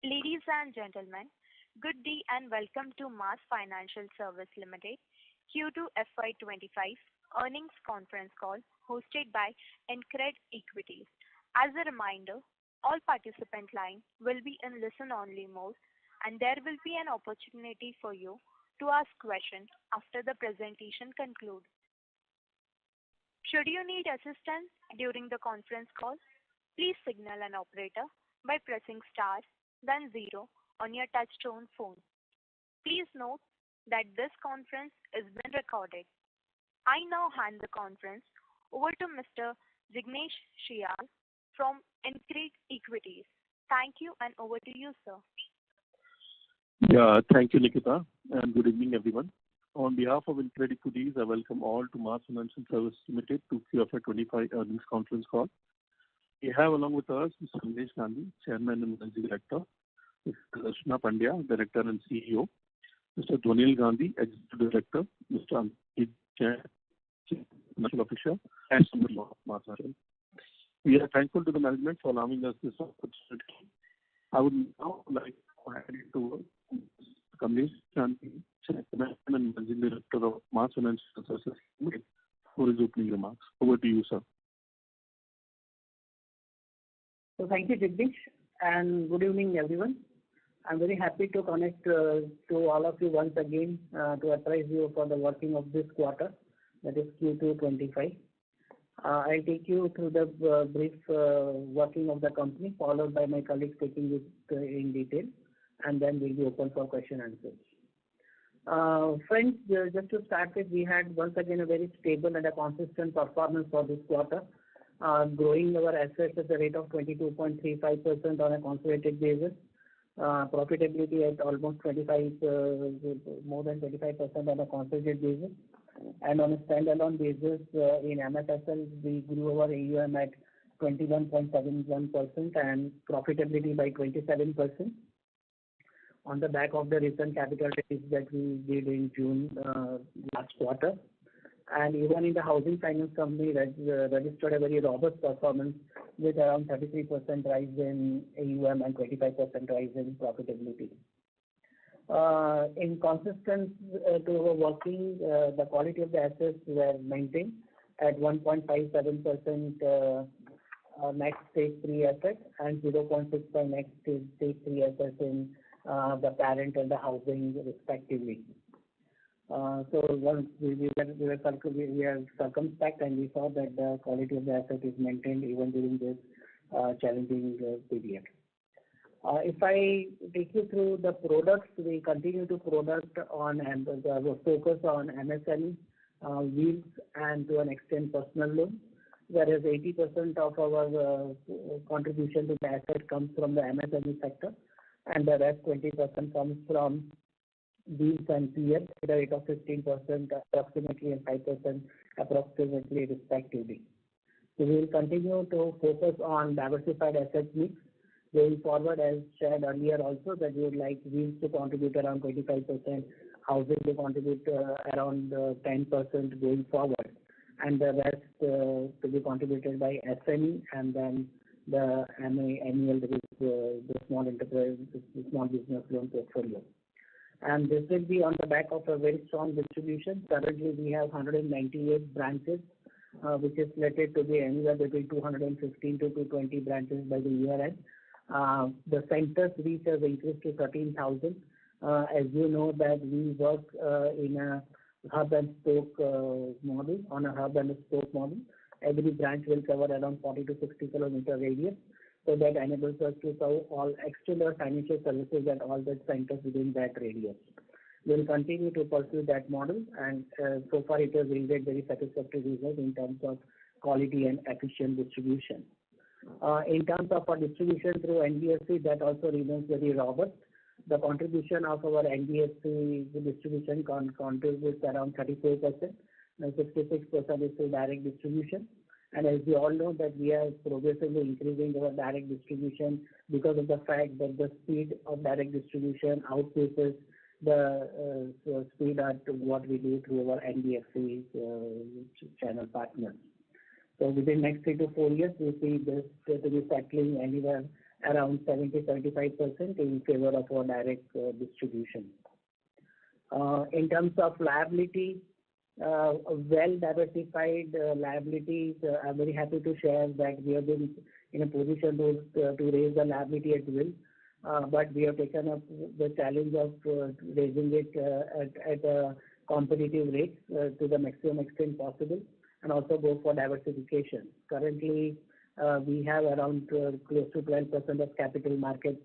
Ladies and gentlemen, good day and welcome to MAS Financial Services Ltd Q2FY25 earnings conference call hosted by InCred Equities. As a reminder, all participant line will be in listen-only mode, and there will be an opportunity for you to ask questions after the presentation concludes. Should you need assistance during the conference call, please signal an operator by pressing star then zero on your touchtone phone. Please note that this conference is being recorded. I now hand the conference over to Mr. Jignesh Shial from InCred Equities. Thank you, and over to you, sir. Yeah, thank you, Nikita, and good evening, everyone. On behalf of InCred Equities, I welcome all to MAS Financial Services Ltd Q2FY25 earnings conference call. We have along with us Mr. Sandesh Gandhi, Chairman and Managing Director, Mr. Rachna Pandya, Director and CEO, Mr. Dhwanil Gandhi, Executive Director, Mr. Ankit Jain, Chief Financial Officer, and somebody of MAS. We are thankful to the management for allowing us this opportunity. I would now like to hand it to Mr. Sandesh Gandhi, Chairman and Managing Director of MAS Financial Services Ltd, for his opening remarks. Over to you, sir. So thank you, Jignesh, and good evening, everyone. I'm very happy to connect to all of you once again to apprise you for the working of this quarter, that is Q225. I'll take you through the brief working of the company, followed by my colleagues taking it in detail, and then we'll be open for question and answers. Friends, just to start with, we had once again a very stable and a consistent performance for this quarter, growing our assets at the rate of 22.35% on a consolidated basis, profitability at almost 25, more than 25% on a consolidated basis, and on a standalone basis in MFSL we grew our AUM at 21.71% and profitability by 27% on the back of the recent capital raise that we did in June last quarter. And even in the housing finance company that registered a very robust performance with around 33% rise in AUM and 25% rise in profitability. In consistence to our working, the quality of the assets were maintained at 1.57% next stage 3 assets and 0.65 next stage 3 assets in the parent and the housing respectively. So once we are circumspect, and we saw that the quality of the asset is maintained even during this challenging period. If I take you through the products, we continue to product on and focus on MSME, wheels, and to an extent personal loans, whereas 80% of our contribution to the asset comes from the MSME sector, and the rest 20% comes from wheels and PL at a rate of 15% approximately and 5% approximately respectively. So we will continue to focus on diversified asset mix going forward, as shared earlier also, that we would like wheels to contribute around 25%, housing to contribute around 10% going forward, and the rest to be contributed by SME and then the annual the small enterprise, the small business loan portfolio. And this will be on the back of a very strong distribution. Currently, we have 198 branches, which is slated to be anywhere between 215 to 220 branches by the year end. The centers reach has increased to 13,000. As you know that we work in a hub and spoke model, on a hub and spoke model. Every branch will cover around 40 to 60 kilometer radius. So that enables us to serve all external financial services at all the centers within that radius. We will continue to pursue that model, and so far it has yielded very satisfactory results in terms of quality and efficient distribution. In terms of our distribution through NBFC, that also remains very robust. The contribution of our NBFC distribution contributes around 34%, and 66% is through direct distribution. And as we all know that we are progressively increasing our direct distribution because of the fact that the speed of direct distribution outpaces the speed at what we do through our NBFC channel partners. So within next 3 to 4 years, we see this to be settling anywhere around 70-75% in favor of our direct distribution. In terms of liability, well diversified liabilities, I'm very happy to share that we have been in a position to raise the liability at will. But we have taken up the challenge of raising it at a competitive rate to the maximum extent possible, and also go for diversification. Currently, we have around close to 12% of capital market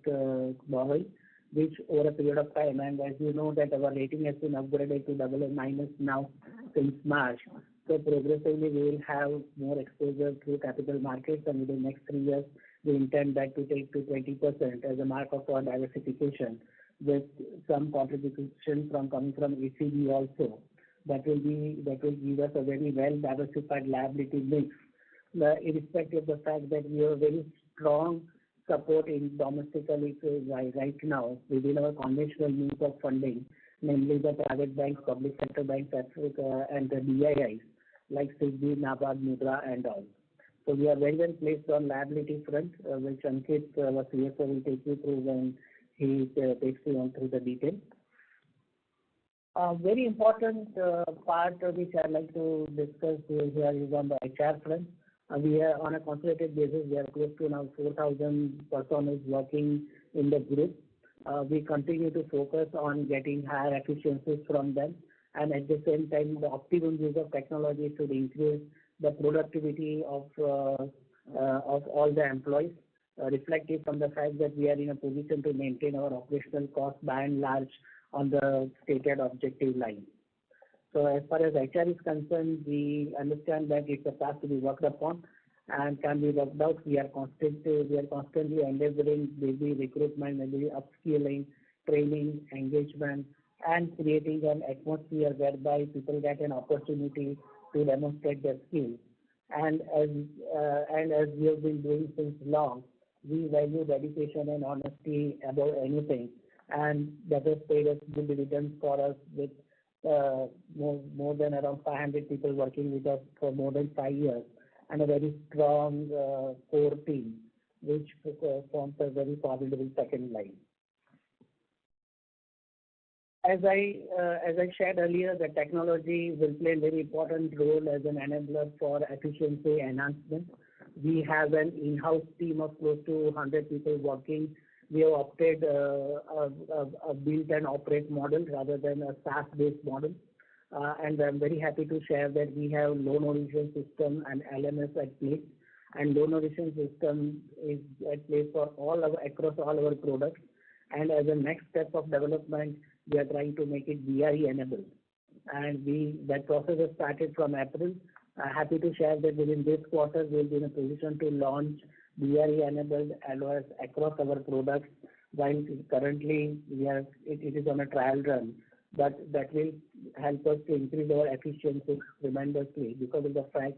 borrowing, which over a period of time, and as you know that our rating has been upgraded to AA- now since March. So progressively we will have more exposure to capital markets, and within the next 3 years we intend that to take to 20% as a mark of our diversification, with some contribution coming from ECB also. That will give us a very well diversified liability mix, irrespective of the fact that we have a very strong support in domestically right now within our conventional means of funding, namely the private banks, public sector banks, and the DIIs like SIDBI, NABARD, Mudra, and all. So we are very well placed on liability front, which Ankit, our CFO, will take you through when he takes you on through the details. Very important part which I'd like to discuss here is on the HR front. We are on a consolidated basis, we are close to now 4,000 personnel working in the group. We continue to focus on getting higher efficiencies from them, and at the same time, the optimum use of technology should increase the productivity of all the employees, reflective from the fact that we are in a position to maintain our operational costs by and large on the stated objective line. So as far as HR is concerned, we understand that it's a task to be worked upon and can be worked out. We are constantly endeavoring maybe recruitment, maybe upskilling, training, engagement, and creating an atmosphere whereby people get an opportunity to demonstrate their skills. And as we have been doing since long, we value dedication and honesty above anything, and that has paid us good dividends for us with more than around 500 people working with us for more than 5 years, and a very strong core team, which forms a very formidable second line. As I shared earlier, the technology will play a very important role as an enabler for efficiency enhancement. We have an in-house team of close to 100 people working. We have opted a build and operate model rather than a SaaS-based model. And I'm very happy to share that we have loan origination system and LMS at place. And loan origination system is at place for across all our products. And as a next step of development, we are trying to make it BRE enabled. And that process has started from April. Happy to share that within this quarter, we will be in a position to launch BRE-enabled LOS across our products, while currently it is on a trial run. But that will help us to increase our efficiency tremendously because of the fact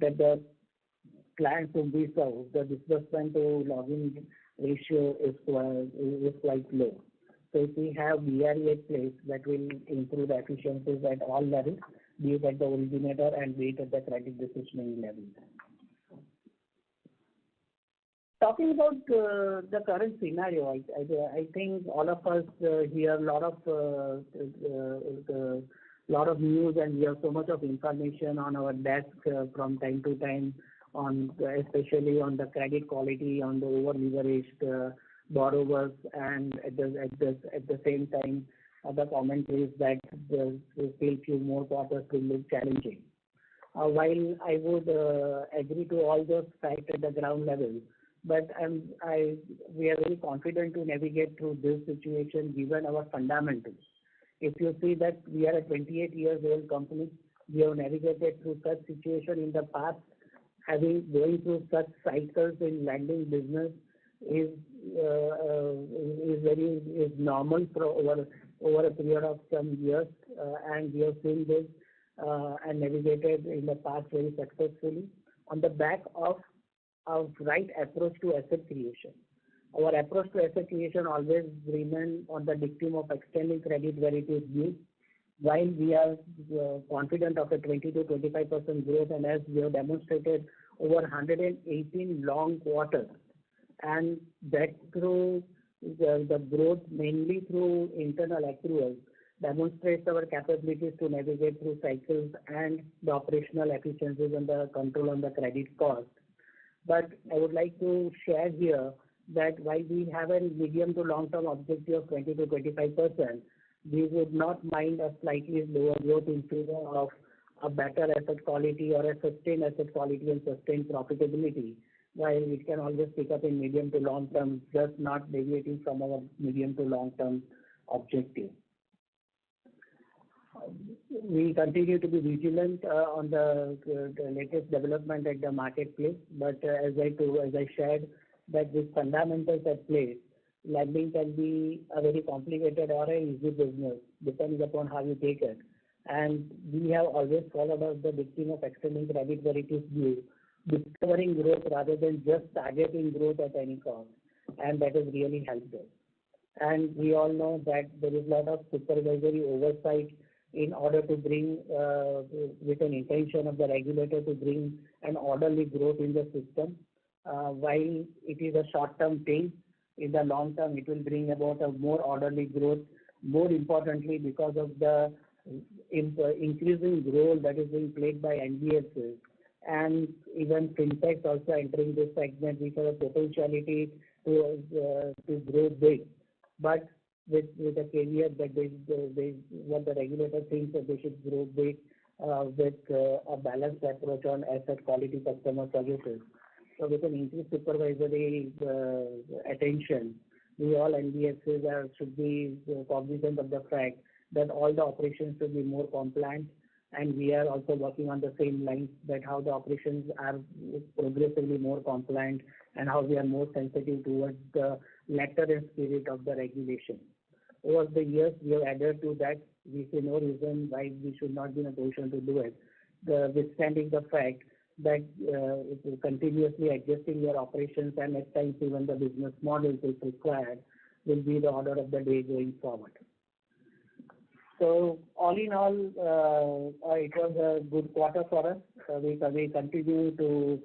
that the clients whom we serve, the disbursement to login ratio is quite low. So if we have BRE at place, that will improve the efficiencies at all levels, be it at the originator and be it at the credit decisioning level. Talking about the current scenario, I think all of us hear a lot of news, and we have so much of information on our desk from time to time, especially on the credit quality, on the over-leveraged borrowers, and at the same time, other commentaries that still few more quarters will look challenging. While I would agree to all those facts at the ground level, but we are very confident to navigate through this situation given our fundamentals. If you see that we are a 28 years old company, we have navigated through such situation in the past. Going through such cycles in lending business is normal for over a period of some years, and we have seen this and navigated in the past very successfully on the back of right approach to asset creation. Our approach to asset creation always remains on the dictum of extending credit where it is due. While we are confident of a 20 to 25% growth, and as we have demonstrated over 118 long quarters, and that through the growth mainly through internal accruals demonstrates our capabilities to navigate through cycles and the operational efficiencies and the control on the credit cost. But I would like to share here that while we have a medium to long-term objective of 20 to 25%, we would not mind a slightly lower growth in favor of a better asset quality or a sustained asset quality and sustained profitability, while it can always pick up in medium to long term, just not deviating from our medium to long term objective. We continue to be vigilant on the latest development at the marketplace, but as I shared, that with fundamentals at play, lending can be a very complicated or an easy business, depending upon how you take it. And we have always followed up the dictum of extending credit where it is due, discovering growth rather than just targeting growth at any cost, and that has really helped us. And we all know that there is a lot of supervisory oversight in order to bring, with an intention of the regulator to bring an orderly growth in the system. While it is a short-term pain, in the long term it will bring about a more orderly growth, more importantly because of the increasing role that is being played by NBFCs and even fintechs also entering this segment, which have a potentiality to grow big. But with a caveat that what the regulator thinks that they should grow big with a balanced approach on asset quality customer services. So with an increased supervisory attention, we all NBFCs should be cognizant of the fact that all the operations should be more compliant, and we are also working on the same lines, that how the operations are progressively more compliant and how we are more sensitive towards the letter and spirit of the regulation. Over the years, we have added to that. We see no reason why we should not be in a position to do it. Withstanding the fact that continuously adjusting your operations and at times even the business models is required will be the order of the day going forward. So all in all, it was a good quarter for us. We continue to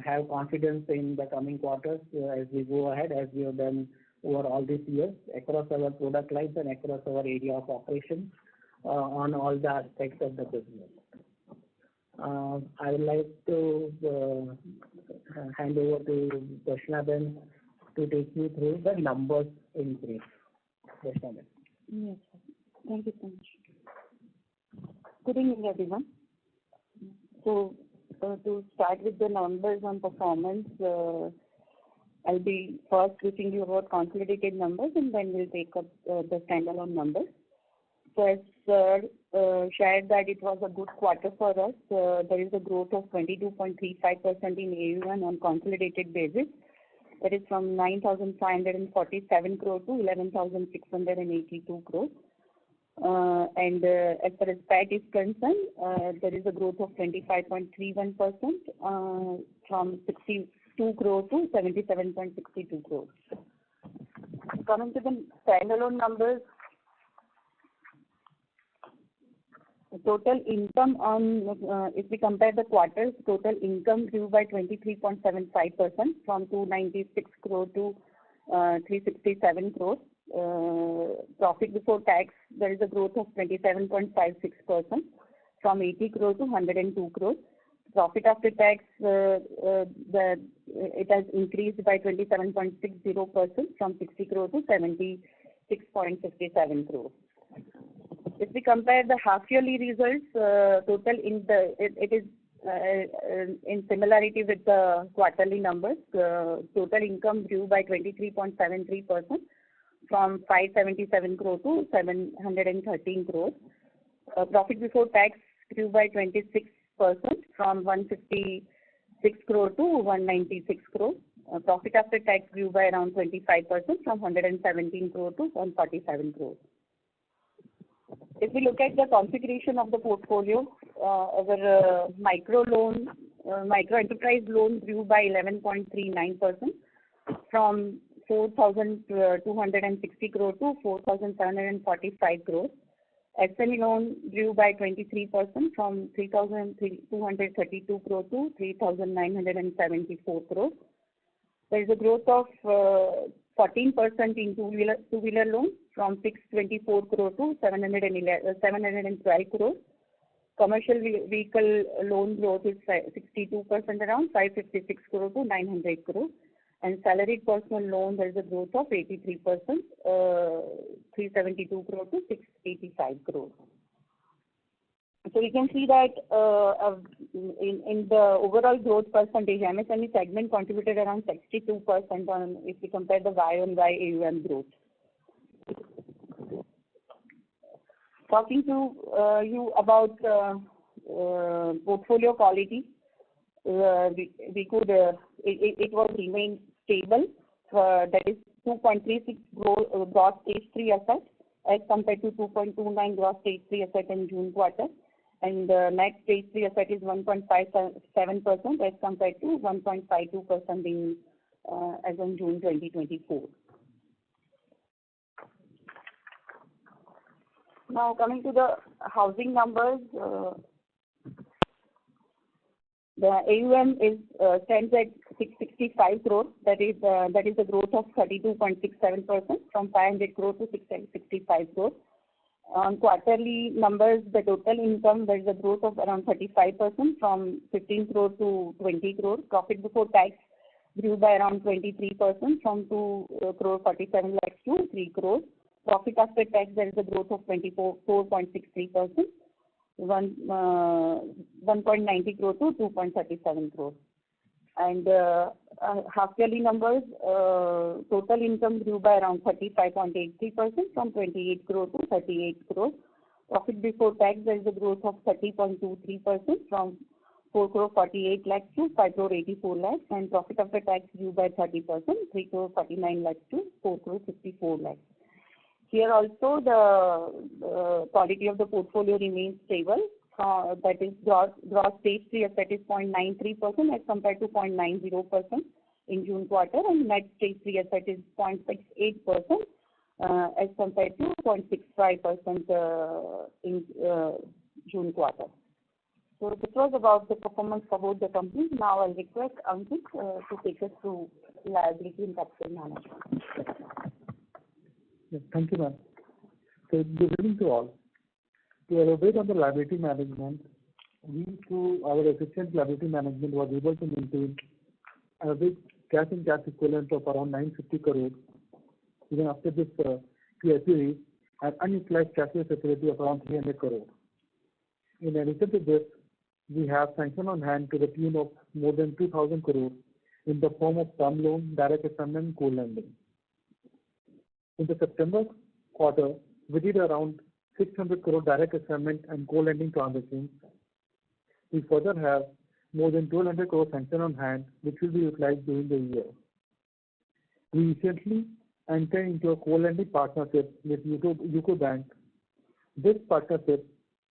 have confidence in the coming quarters as we go ahead, as we have done over all these years across our product lines and across our area of operation on all the aspects of the business. I would like to hand over to Darshana to take you through the numbers in brief. Darshana. Yes, sir. Thank you so much. Good evening, everyone. So, to start with the numbers on performance, I'll be first briefing you about consolidated numbers and then we'll take up the standalone numbers. So as shared that it was a good quarter for us. There is a growth of 22.35% in AUM on consolidated basis. That is from 9,547 crore to 11,682 crore. And as far as PAT is concerned, there is a growth of 25.31% from 62 crore to 77.62 crore. Coming to the standalone numbers, total income on, if we compare the quarters, total income grew by 23.75% from 296 crore to 367 crore. Profit before tax, there is a growth of 27.56% from 80 crore to 102 crore. Profit after tax, it has increased by 27.60% from 60 crore to 76.57 crore. If we compare the half-yearly results, total it is in similarity with the quarterly numbers. Total income grew by 23.73% from 577 crore to 713 crore. Profit before tax grew by 26% from 156 crore to 196 crore. Profit after tax grew by around 25% from 117 crore to 147 crore. If we look at the configuration of the portfolio, our micro enterprise loan grew by 11.39% from 4,260 crore to 4,745 crore. SME loan grew by 23% from 3,232 crore to 3,974 crore. there is a growth of 14% in two-wheeler loans from 624 crore to 712 crore. Commercial vehicle loan growth is 62% around 556 crore to 900 crore. And salaried personal loan, there is a growth of 83%, 372 crore to 685 crore. So we can see that in the overall growth percentage, MSME segment contributed around 62% on if we compare the Y-on-Y AUM growth. Talking to you about portfolio quality, we could it was remained stable. That is 2.36 gross stage 3 assets as compared to 2.29 gross stage 3 asset in June quarter, and net stage 3 asset is 1.57% as compared to 1.52% in as on June 2024. Now coming to the housing numbers, the AUM is stands at 665 crore. That is a growth of 32.67% from 500 crore to 665 crore. On quarterly numbers, the total income, there is a growth of around 35% from 15 crore to 20 crore. Profit before tax grew by around 23% from 2 crore 47 lakhs to 3 crore. Profit after tax, there is a growth of 4.63%, 1.90 crore to 2.37 crore. And half-yearly numbers, total income grew by around 35.83% from 28 crore to 38 crore. Profit before tax, there is a growth of 30.23% from 4 crore 48 lakhs to 5 crore 84 lakhs, and profit after tax grew by 30%, 3 crore 49 lakhs to 4 crore 54 lakhs. Here also the quality of the portfolio remains stable. That is gross stage 3 asset is 0.93% as compared to 0.90% in June quarter, and net stage 3 asset is 0.68% as compared to 0.65% in June quarter. So this was about the performance for both the companies. Now I'll request Ankit to take us through liability and capital management. Yes, thank you, ma'am. So good evening to all. To elaborate on the liability management, we, through our efficient liability management, was able to maintain average cash and cash equivalent of around 950 crore even after this QIP raise, and unutilized cash facility of around 300 crore. In addition to this, we have sanction on hand to the tune of more than 2,000 crore in the form of term loan, direct assignment, and co-lending. In the September quarter, we did around 600 crore direct assignment and co-lending transactions. We further have more than 1,200 crore sanction on hand, which will be utilized during the year. We recently entered into a co-lending partnership with UCO Bank. This partnership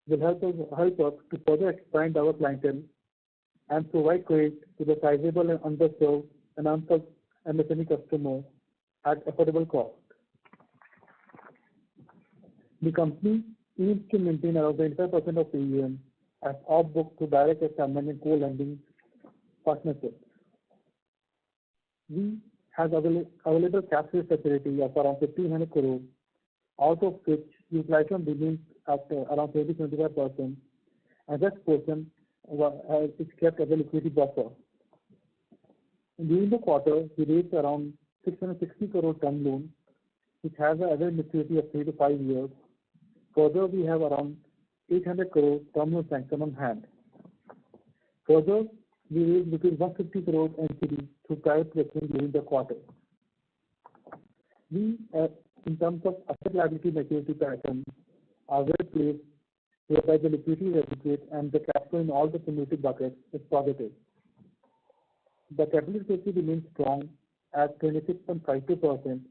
will help us to further expand our clientele and provide credit to the sizable and underserved and unserved MSME customers at affordable cost. The company aims to maintain around 25% of AUM as off-book to direct assignment and co-lending partnerships. We have available cash facility of around 1,500 crore, out of which utilization remains at around 20-25%, and that portion is kept as a liquidity buffer. During the quarter, we raised around 660 crore term loan, which has an average maturity of 3 to 5 years. Further, we have around 800 crore term loan sanction on hand. Further, we raised between 150 crore NCD through private placement during the quarter. We, in terms of asset liability maturity pattern, are well placed, whereby the liquidity is adequate and the cash flow in all the cumulative buckets is positive. The capital adequacy remains strong at 26.52%,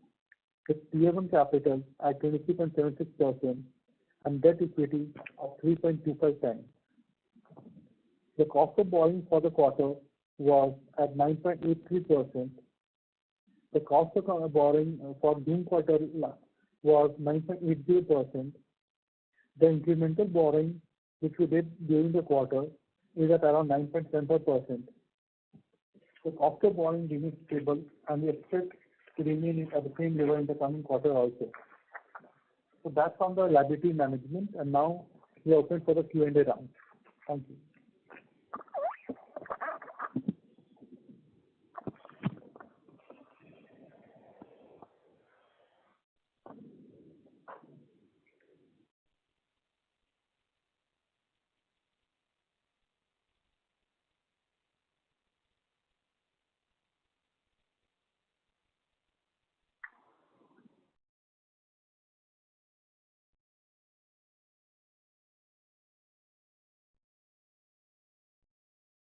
with Tier 1 capital at 23.76% and debt equity of 3.25 times. The cost of borrowing for the quarter was at 9.83%. The cost of borrowing for June quarter was 9.80%. The incremental borrowing which we did during the quarter is at around 9.75%. The cost of borrowing remains stable, and we expect to remain at the same level in the coming quarter also. So that's on the liability management, and now we are open for the Q&A round. Thank you.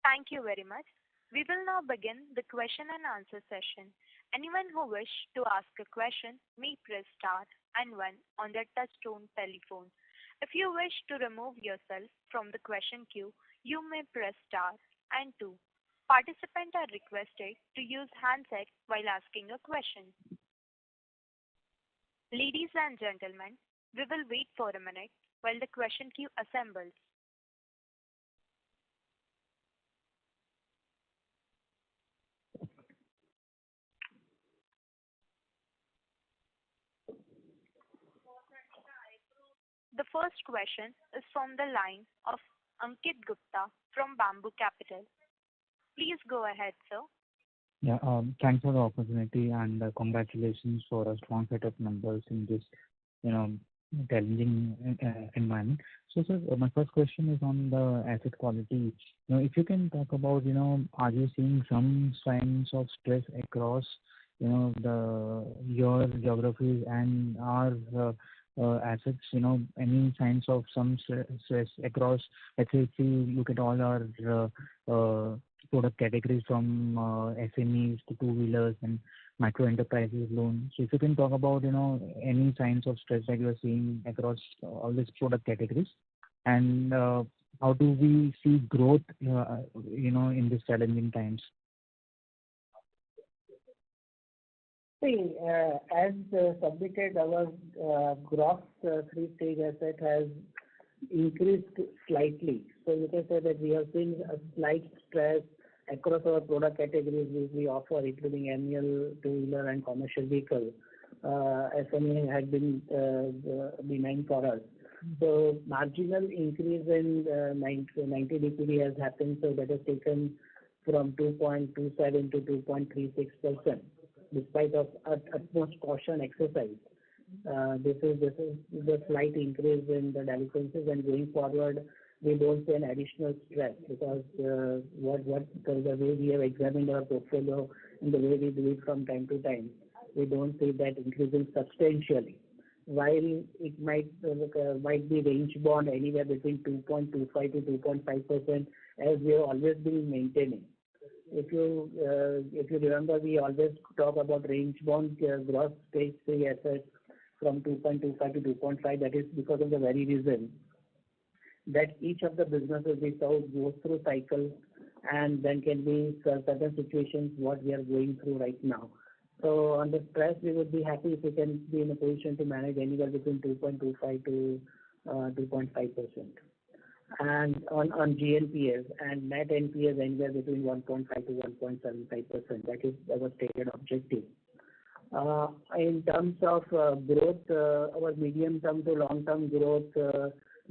Thank you very much. We will now begin the question and answer session. Anyone who wishes to ask a question may press star and one on their touch-tone telephone. If you wish to remove yourself from the question queue, you may press star and two. Participants are requested to use handset while asking a question. Ladies and gentlemen, we will wait for a minute while the question queue assembles. The first question is from the line of Ankit Gupta from Bamboo Capital. Please go ahead, sir. Yeah, thanks for the opportunity and congratulations for a strong set of numbers in this, challenging environment. So, sir, my first question is on the asset quality. If you can talk about, are you seeing some signs of stress across, your geographies and our assets, any signs of some stress across, let's say if you look at all our product categories from SMEs to two-wheelers and micro enterprises loans. So if you can talk about, any signs of stress that you are seeing across all these product categories, and how do we see growth, in these challenging times? See, as submitted, our gross three-stage asset has increased slightly. So you can say that we have seen a slight stress across our product categories which we offer, including annual, two-wheeler and commercial vehicle. SME had been benign for us. So marginal increase in 90 DPD has happened, so that has taken from 2.27 to 2.36%. Despite of utmost caution exercise, this is the slight increase in the delinquencies, and going forward, we don't see an additional stress because the way we have examined our portfolio and the way we do it from time to time, we don't see that increasing substantially. While it might be range bound anywhere between 2.25 to 2.5%, as we have always been maintaining. If you remember, we always talk about range bound gross stage 3 assets from 2.25 to 2.5. That is because of the very reason that each of the businesses we serve goes through cycle, and then can be certain situations what we are going through right now. So on the stress, we would be happy if we can be in a position to manage anywhere between 2.25 to 2.5%. And on GNPS and net NPS anywhere between 1.5 to 1.75%. That is our stated objective. In terms of growth, our medium-term to long-term growth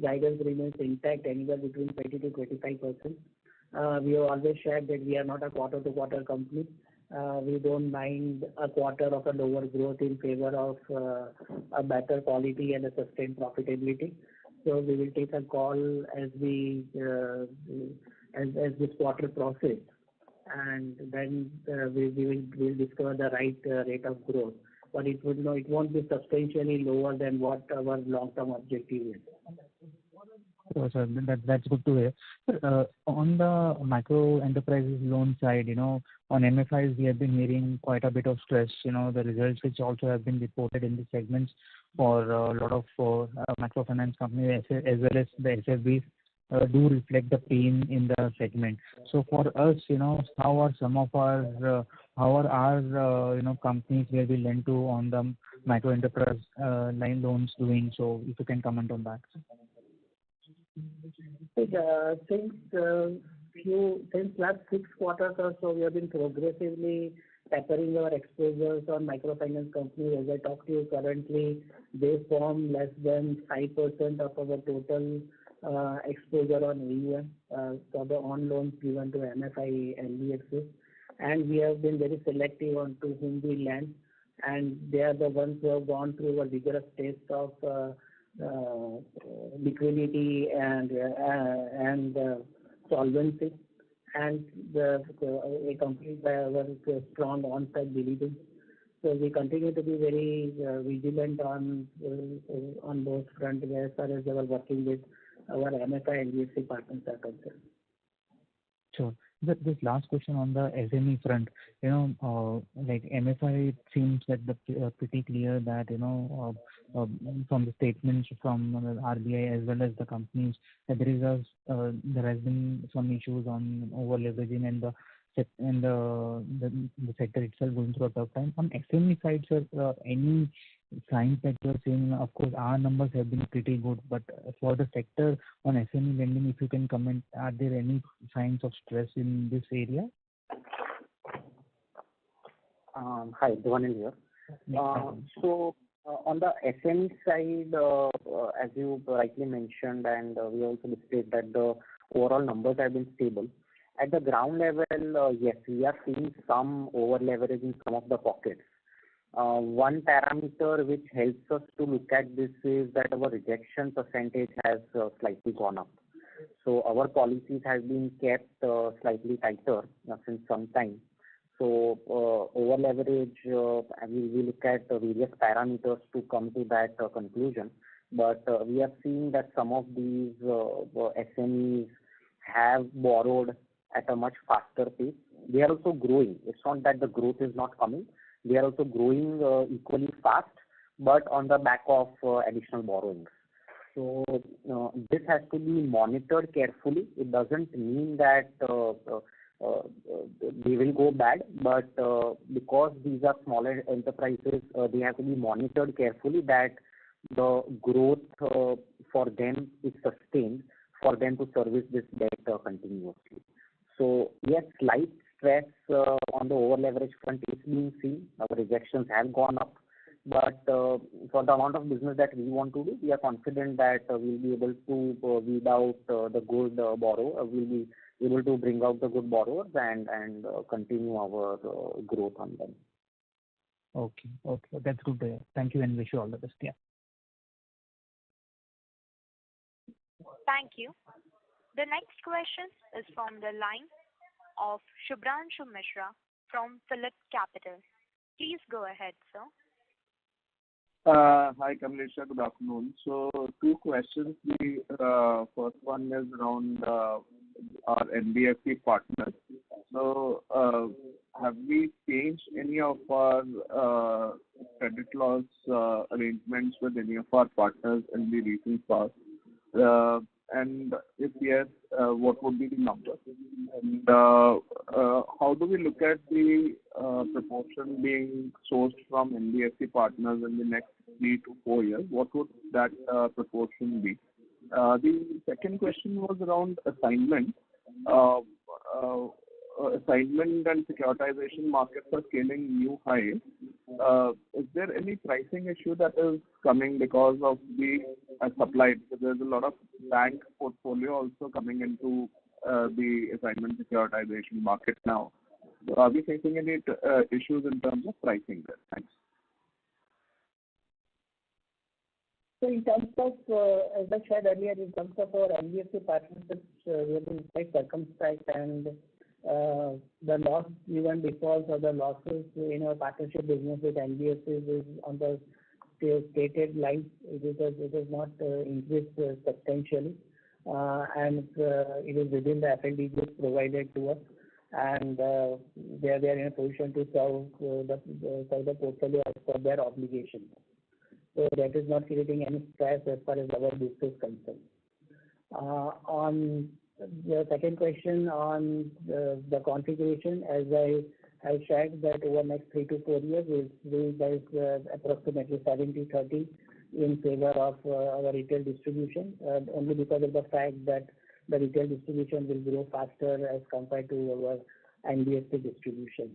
guidance remains intact, anywhere between 20 to 25%. We have always shared that we are not a quarter-to-quarter company. We don't mind a quarter of a lower growth in favor of a better quality and a sustained profitability. So we will take a call as this quarter process, and then we will discover the right rate of growth. But it won't be substantially lower than what our long-term objective is. So, sir, that's good to hear. Sir, on the micro enterprises loan side, on MFIs, we have been hearing quite a bit of stress. The results which also have been reported in the segments for a lot of microfinance companies as well as the SFBs do reflect the pain in the segment. So for us, how are our companies where we lend to on the micro enterprise line loans doing? So if you can comment on that. Since since last 6 quarters or so, we have been progressively tapering our exposures on microfinance companies. As I talk to you currently, they form less than 5% of our total exposure on AUM for the on loans given to MFI NBFCs. And we have been very selective on to whom we lend, and they are the ones who have gone through a rigorous test of liquidity and solvency, and accompanied by our strong on-site diligence. So we continue to be very vigilant on those fronts as far as our working with our MFI and NBFC partners are concerned. Sure. This last question on the SME front, like MFI, it seems that pretty clear that, from the statements from RBI as well as the companies, that there has been some issues on over leveraging and the sector itself going through a tough time. On SME side, sir, any signs that you are seeing? Of course, our numbers have been pretty good, but for the sector on SME lending, if you can comment, are there any signs of stress in this area? Hi, Dhawanil here. So on the SME side, as you rightly mentioned, and we also displayed that the overall numbers have been stable. At the ground level, yes, we are seeing some over leverage in some of the pockets. One parameter which helps us to look at this is that our rejection percentage has slightly gone up. So our policies have been kept slightly tighter since some time. So over leverage, we look at various parameters to come to that conclusion. But we are seeing that some of these SMEs have borrowed at a much faster pace. They are also growing. It's not that the growth is not coming. They are also growing equally fast, but on the back of additional borrowings. So this has to be monitored carefully. It doesn't mean that they will go bad, but because these are smaller enterprises, they have to be monitored carefully that the growth for them is sustained for them to service this debt continuously. So yes, slight stress on the over leverage front is being seen. Our rejections have gone up, but for the amount of business that we want to do, we are confident that we'll be able to weed out the good borrower. We'll be able to bring out the good borrowers and continue our growth on them. Okay, that's good to hear. Thank you and wish you all the best. Yeah. Thank you. The next question is from the line of Shubhranshu Mishra from Phillip Capital. Please go ahead, sir. Hi, Kamlesh. Good afternoon. So, 2 questions. The first one is around our NBFC partners. So, have we changed any of our credit loss arrangements with any of our partners in the recent past? And if yes, what would be the number? And how do we look at the proportion being sourced from NBFC partners in the next 3 to 4 years? What would that proportion be? The second question was around assignment. Assignment and securitization markets are scaling new highs. Is there any pricing issue that is coming because of the supply? So there's a lot of bank portfolio also coming into the assignment securitization market now. So are we facing any issues in terms of pricing there? Thanks. So in terms of, as I said earlier, in terms of our NBFC partnerships, we have been quite circumspect, and the loss given defaults or the losses in our partnership business with NBFCs is on the stated lines. It is not increased substantially, and it is within the FLD group provided to us, and they are in a position to serve the portfolio as per their obligation. So that is not creating any stress as far as our business is concerned. On the second question on the configuration, as I shared that over the next 3 to 4 years, there is approximately 70-30 in favor of our retail distribution, only because of the fact that the retail distribution will grow faster as compared to our NBFC distribution.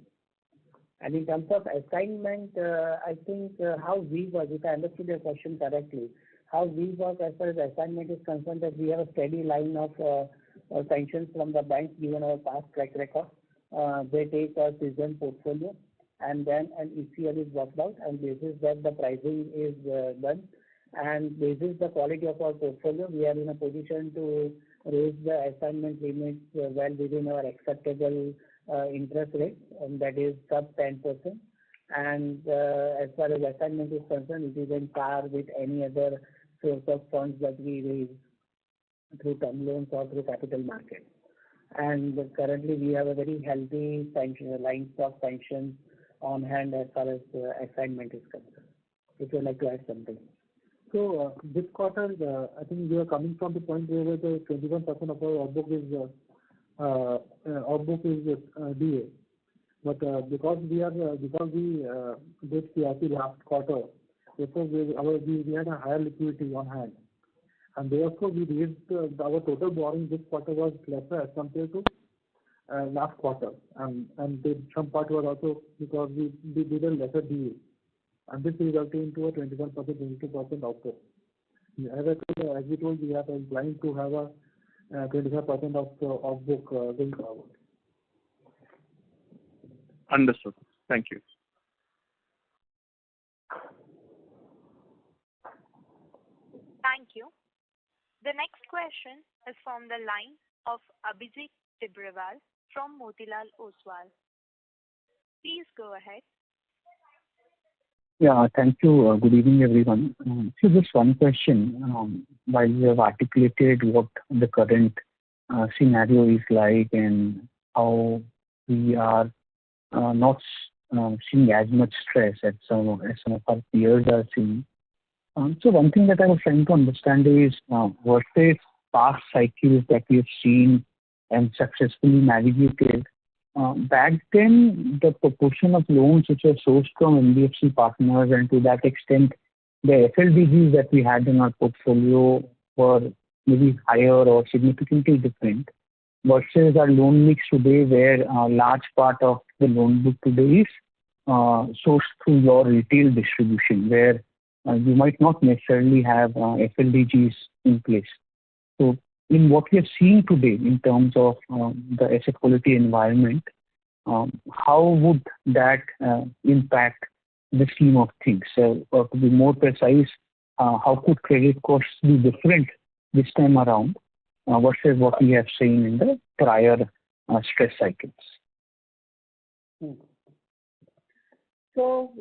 And in terms of assignment, I think how we work, if I understood your question correctly, how we work as far as assignment is concerned, that we have a steady line of sanctions from the banks given our past track record. They take a seasoned portfolio and then an ECL is worked out, and this is that the pricing is done. And this is the quality of our portfolio. We are in a position to raise the assignment limits well within our acceptable interest rate, and that is sub 10%. And as far as assignment is concerned, it is in par with any other source of funds that we raise through term loans or through capital markets. And currently we have a very healthy lines of sanctions on hand as far as assignment is concerned. If you would like to add something. So this quarter, I think we are coming from the point where the 21% of our book is DA. But because we did CRP last quarter, therefore we had a higher liquidity on hand, and therefore we raised our total borrowing this quarter was lesser as compared to last quarter, and some part was also because we did a lesser DA, and this resulted into a 21%, 22% output. As we told, we are planning to have a 25% of book going forward. Understood. Thank you. Thank you. The next question is from the line of Abhijit Tibrewal from Motilal Oswal. Please go ahead. Yeah, thank you. Good evening, everyone. So just one question. While you have articulated what the current scenario is like and how we are not seeing as much stress as some of our peers are seeing. So one thing that I was trying to understand is versus past cycles that we have seen and successfully navigated. Back then, the proportion of loans which were sourced from NBFC partners, and to that extent, the FLDGs that we had in our portfolio were maybe higher or significantly different versus our loan mix today, where a large part of the loan book today is sourced through your retail distribution, where you might not necessarily have FLDGs in place. So in what we are seeing today in terms of the asset quality environment, how would that impact the scheme of things? So to be more precise, how could credit costs be different this time around versus what we have seen in the prior stress cycles? So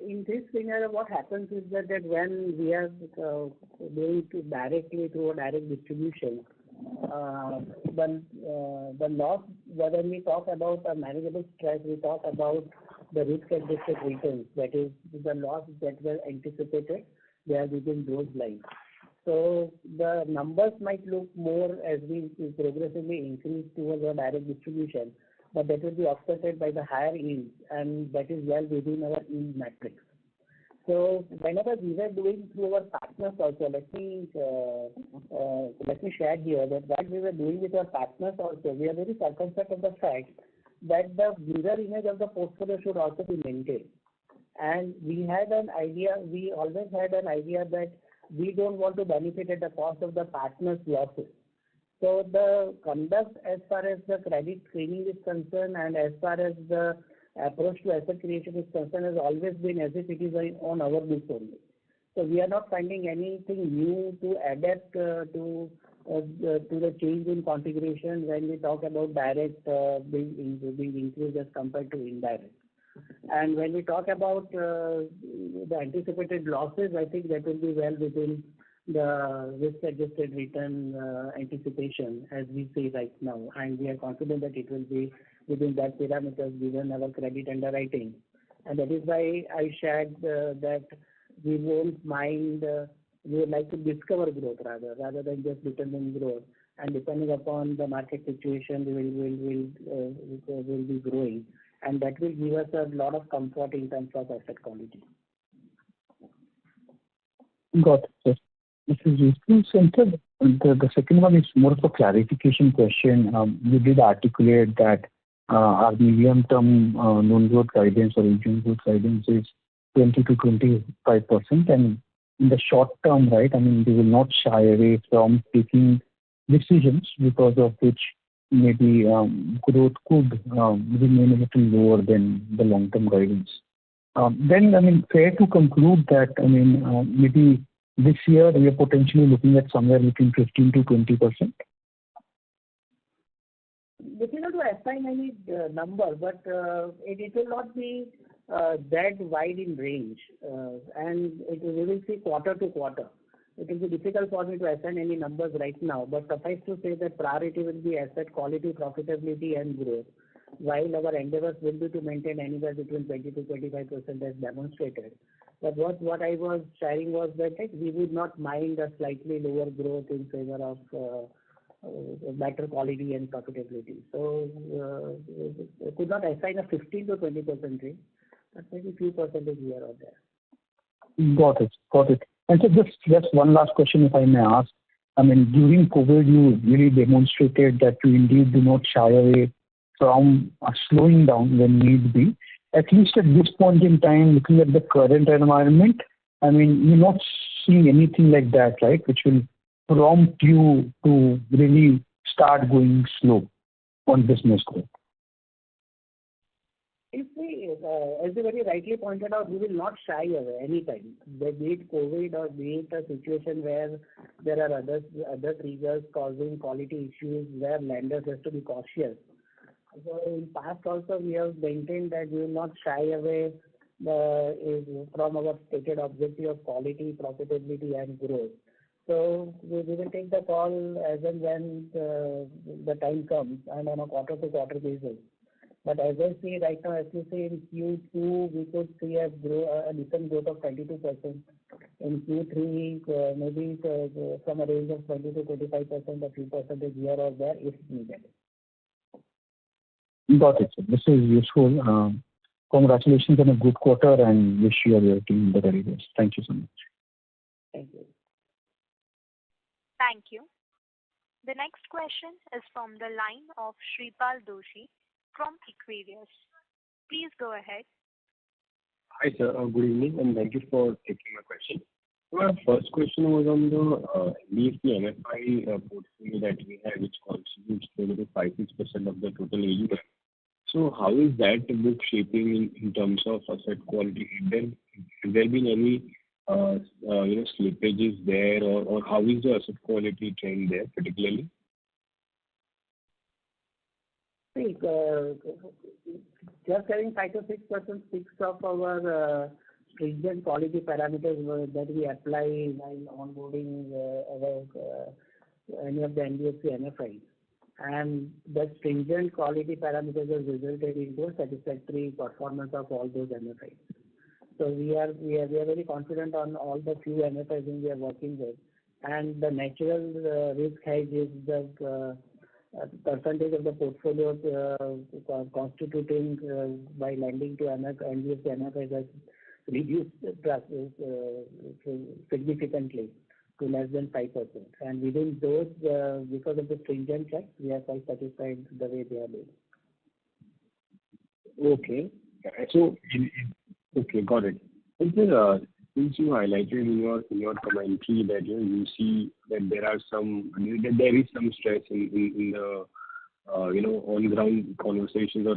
in this scenario, what happens is that when we are going to directly through a direct distribution, the loss, when we talk about a manageable stress, we talk about the risk-adjusted returns. That is, the loss that were anticipated, they are within those lines. So the numbers might look more as we progressively increase towards a direct distribution, but that will be offset by the higher yields, and that is well within our yield metrics. So whenever we were doing through our partners also, let me share here that what we were doing with our partners also, we are very circumspect of the fact that the mirror image of the portfolio should also be maintained. And we had an idea, we always had an idea that we don't want to benefit at the cost of the partners' losses. So the conduct as far as the credit screening is concerned and as far as the approach to asset creation is concerned has always been as if it is on our books only. So we are not finding anything new to adapt to the change in configuration when we talk about direct being increased as compared to indirect. And when we talk about the anticipated losses, I think that will be well within the risk-adjusted return anticipation as we see right now. And we are confident that it will be within that parameters given our credit underwriting. And that is why I shared that we won't mind, we would like to discover growth rather than just determine growth. And depending upon the market situation, we will be growing. And that will give us a lot of comfort in terms of asset quality. Got it. This is useful. So, sir, the second one is more of a clarification question. You did articulate that our medium-term loan growth guidance or agent growth guidance is 20 to 25%, and in the short term, right, I mean, they will not shy away from taking decisions because of which maybe growth could remain a little lower than the long-term guidance. Then, I mean, fair to conclude that, I mean, maybe this year we are potentially looking at somewhere between 15 to 20%. Difficult to assign any number, but it will not be that wide in range, and we will see quarter to quarter. It will be difficult for me to assign any numbers right now, but suffice to say that priority will be asset quality, profitability, and growth, while our endeavors will be to maintain anywhere between 20 to 25% as demonstrated. But what I was sharing was that we would not mind a slightly lower growth in favor of better quality and profitability. So I could not assign a 15 to 20% range, but maybe few percentage here or there. Got it. And so just one last question, if I may ask. I mean, during COVID, you really demonstrated that you indeed do not shy away from slowing down when need be. At least at this point in time, looking at the current environment, I mean, you're not seeing anything like that, right, which will prompt you to really start going slow on business growth. If we, as you very rightly pointed out, we will not shy away anytime. Be it COVID or be it a situation where there are other triggers causing quality issues where lenders have to be cautious. So in past also we have maintained that we will not shy away from our stated objective of quality, profitability, and growth. So we will take the call as and when the time comes and on a quarter-to-quarter basis. But as I see right now, as you say in Q2, we could see a decent growth of 22%. In Q3, maybe from a range of 20 to 25%, a few percentage here or there if needed. Got it, sir. This is useful. Congratulations on a good quarter and wish you and your team the very best. Thank you so much. Thank you. Thank you. The next question is from the line of Shripal Doshi from Equirius. Please go ahead. Hi, sir. Good evening, and thank you for taking my question. My first question was on the NBFC MFI portfolio that we have, which constitutes closer to 5-6% of the total AUM. So how is that book shaping in terms of asset quality? Has there been any slippages there, or how is the asset quality trend there particularly? See, just having 5 to 6% speaks of our stringent quality parameters that we apply while onboarding any of the NBFC MFIs. And the stringent quality parameters have resulted into a satisfactory performance of all those MFIs. So we are very confident on all the few MFIs we are working with. And the natural risk hedge is the percentage of the portfolio constituting by lending to NBFC MFIs has reduced significantly to less than 5%. And within those, because of the stringent checks, we are quite satisfied the way they are doing. Okay. So, okay, got it. And then, since you highlighted in your commentary that you see that there is some stress in the on ground conversations or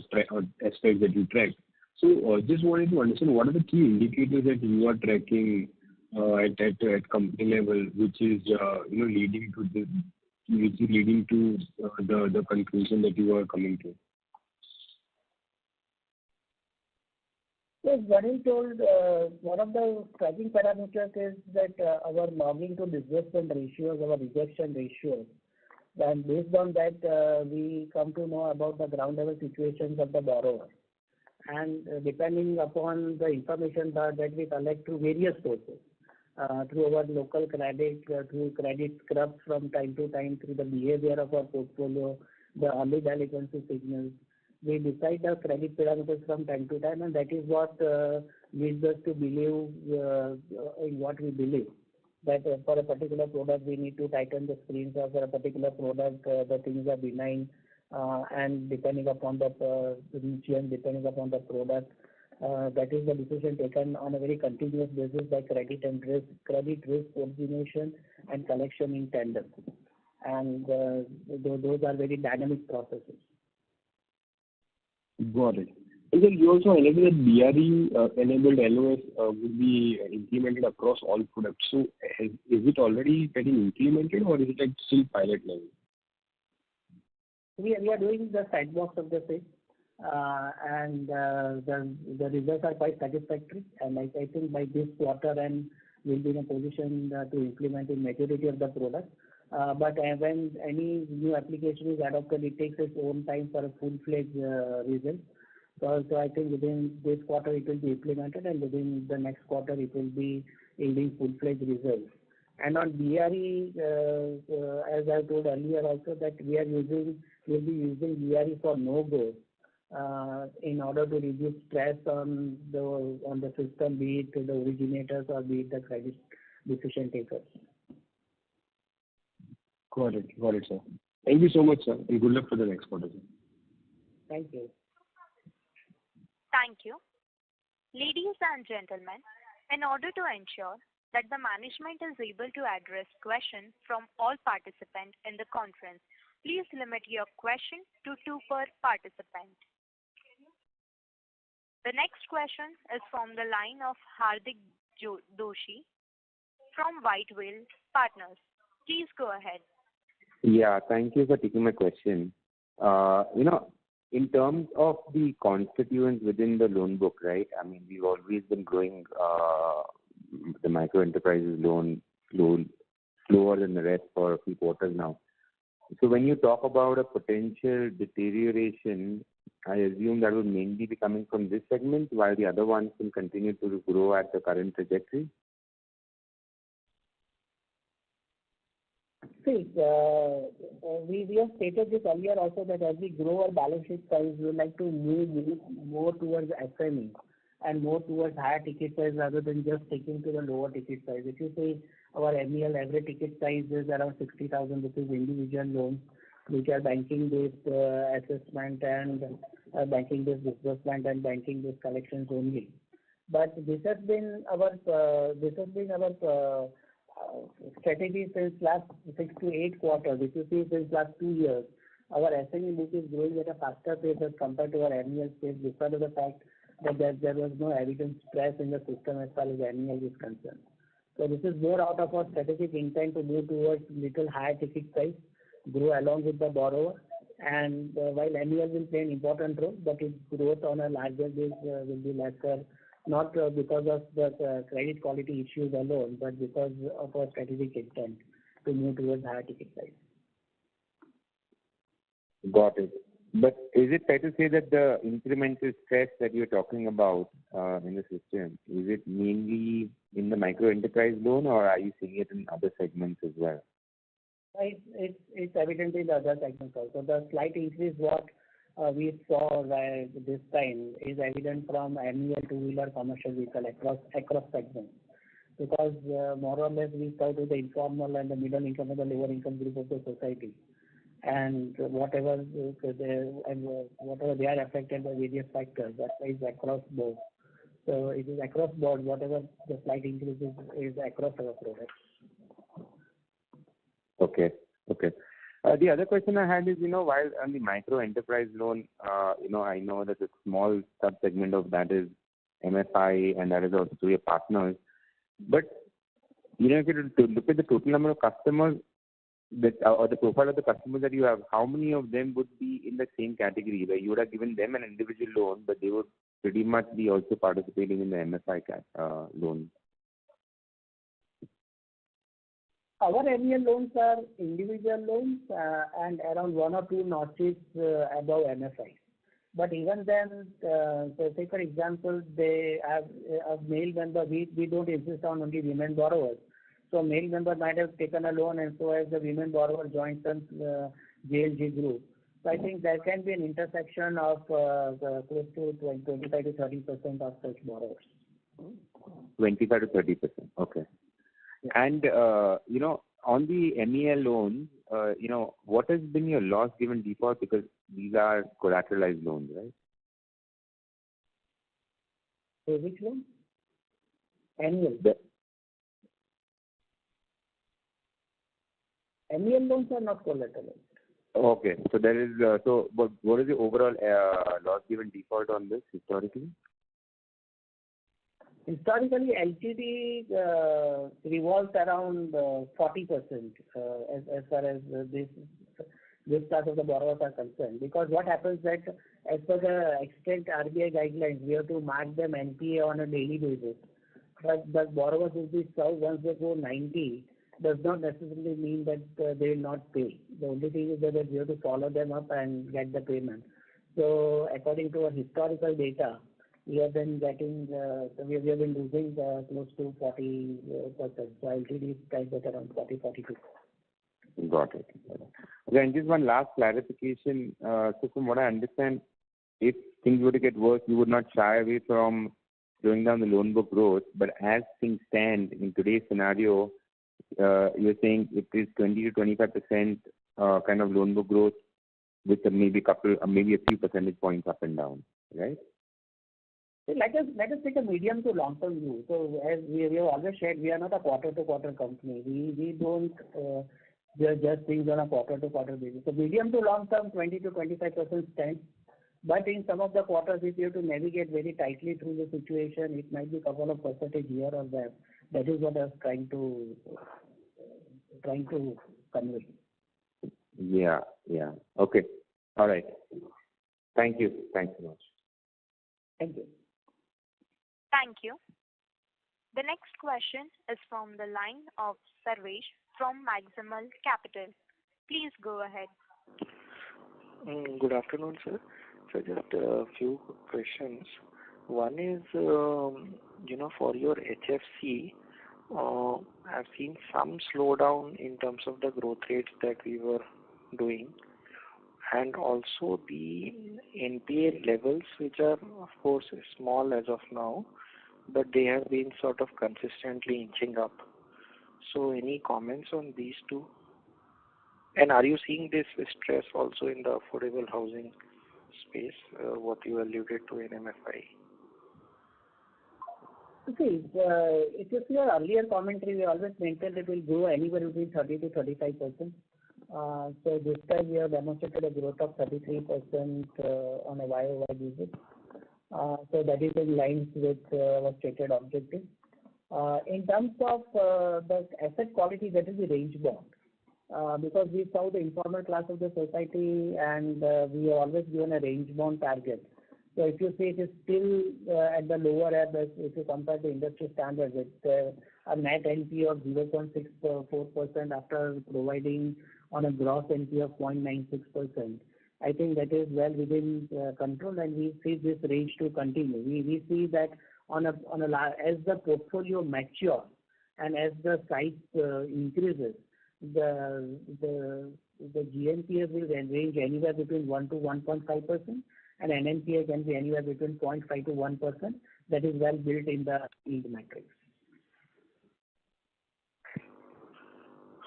aspects that you track. So just wanted to understand what are the key indicators that you are tracking at company level, which is leading to the conclusion that you are coming to. Yes, Ganesh told one of the tracking parameters is that our logging to disbursement ratios, our rejection ratios. And based on that, we come to know about the ground level situations of the borrower. And depending upon the information that we collect through various sources, through our local credit, through credit scrubs from time to time, through the behavior of our portfolio, the early delinquency signals, we decide the credit parameters from time to time, and that is what leads us to believe in what we believe. that for a particular product we need to tighten the screens, or for a particular product the things are benign, and depending upon the region, depending upon the product, that is the decision taken on a very continuous basis by credit risk coordination and collection in tandem, and those are very dynamic processes. Got it. And then you also highlighted that BRE enabled LOS would be implemented across all products. So is it already getting implemented, or is it at still pilot level? We are doing the sandbox of the same, and the results are quite satisfactory. And I think by this quarter and we'll be in a position to implement in majority of the products. But when any new application is adopted, it takes its own time for a full-fledged result. So I think within this quarter it will be implemented, and within the next quarter it will be yielding full-fledged results. And on BRE, as I told earlier also, that we'll be using BRE for no-go in order to reduce stress on the system, be it the originators or be it the credit decision takers. Got it, sir. Thank you so much, sir, and good luck for the next quarter, sir. Thank you. Thank you. Ladies and gentlemen, in order to ensure that the management is able to address questions from all participants in the conference, please limit your question to 2 per participant. The next question is from the line of Hardik Doshi from White Whale Partners. Please go ahead. Yeah, thank you for taking my question. In terms of the constituents within the loan book, right? I mean, we've always been growing the micro enterprises loan slower than the rest for a few quarters now. So when you talk about a potential deterioration, I assume that will mainly be coming from this segment, while the other ones will continue to grow at the current trajectory. See, we have stated this earlier also, that as we grow our balance sheet size, we would like to move more towards SME and more towards higher ticket size rather than just sticking to the lower ticket size. If you say our annual average ticket size is around 60,000 rupees individual loans, which are banking-based assessment and banking-based disbursement and banking-based collections only. But this has been our strategy since last 6 to 8 quarters. If you see since last 2 years, our SME book is growing at a faster pace as compared to our annual pace, because of the fact that there was no evident stress in the system as far as annual is concerned. So this is more out of our strategic intent to move towards little higher ticket size, grow along with the borrower, and while annual will play an important role, but its growth on a larger base will be lesser, not because of the credit quality issues alone, but because of our strategic intent to move towards higher ticket size. Got it. But is it fair to say that the incremental stress that you're talking about in the system, is it mainly in the micro enterprise loan, or are you seeing it in other segments as well? It's evident in the other segments also. The slight increase what we saw this time is evident from annual two-wheeler commercial vehicle across segments. Because more or less we serve to the informal and the middle income and the lower income group of the society. And whatever they are affected by various factors, that is across board. So it is across board, whatever the slight increase is across our products. Okay. The other question I had is, while on the micro enterprise loan, I know that a small sub-segment of that is MFI, and that is also through your partners. But, if you look at the total number of customers or the profile of the customers that you have, how many of them would be in the same category, where you would have given them an individual loan, but they would pretty much be also participating in the MFI loan? Our annual loans are individual loans and around 1 or 2 notches above MFI. But even then, so say for example, they have a male member, we don't insist on only women borrowers. So male member might have taken a loan, and so as the women borrower joins the JLG group. So I think there can be an intersection of close to 25 to 30% of such borrowers. 25 to 30%. Okay. And, on the MEL loan, what has been your loss given default, because these are collateralized loans, right? So which loan? Annual. MEL loans are not collateralized. Okay. So there is, what is the overall loss given default on this historically? Historically, LTD revolves around 40% as far as this class of the borrowers are concerned. Because what happens that as per the extent RBI guidelines, we have to mark them NPA on a daily basis. But the borrowers will be served once they go 90 does not necessarily mean that they will not pay. The only thing is that we have to follow them up and get the payment. So according to our historical data, we have been getting, we have been losing close to 40%. So LTD is priced at around 40-42%. Got it. Okay, and just one last clarification. So from what I understand, if things were to get worse, you would not shy away from slowing down the loan book growth. But as things stand in today's scenario, you're saying it is 20 to 25% kind of loan book growth with maybe a few percentage points up and down, right? Let us take a medium to long term view. So as we have always said, we are not a quarter to quarter company. We don't just things on a quarter to quarter basis. So medium to long term, 20 to 25% stands. But in some of the quarters, if you have to navigate very tightly through the situation, it might be a couple of percentage here or there. That is what I was trying to convey. Yeah. Okay. All right. Thank you. Thanks so much. Thank you. Thank you. The next question is from the line of Sarvesh from Maximal Capital. Please go ahead. Good afternoon, sir. So just a few questions. One is, for your HFC, I've seen some slowdown in terms of the growth rates that we were doing, and also the NPA levels, which are of course small as of now, but they have been sort of consistently inching up. So any comments on these two? And are you seeing this stress also in the affordable housing space, what you alluded to in MFI? Okay, if you see our earlier commentary, we always maintained it will grow anywhere between 30 to 35%. So this time we have demonstrated a growth of 33% on a YOY basis. So that is in line with our stated objective. In terms of the asset quality, that is the range bound. Because we saw the informal class of the society and we have always given a range bound target. So if you see it is still at the lower end, if you compare the industry standards, it's a net NPA of 0.64% after providing on a gross NPA of 0.96%. I think that is well within control, and we see this range to continue. We see that as the portfolio matures and as the size increases, the GNPA will range anywhere between 1 to 1.5%, and NNPA can be anywhere between 0.5 to 1%. That is well built in the yield matrix.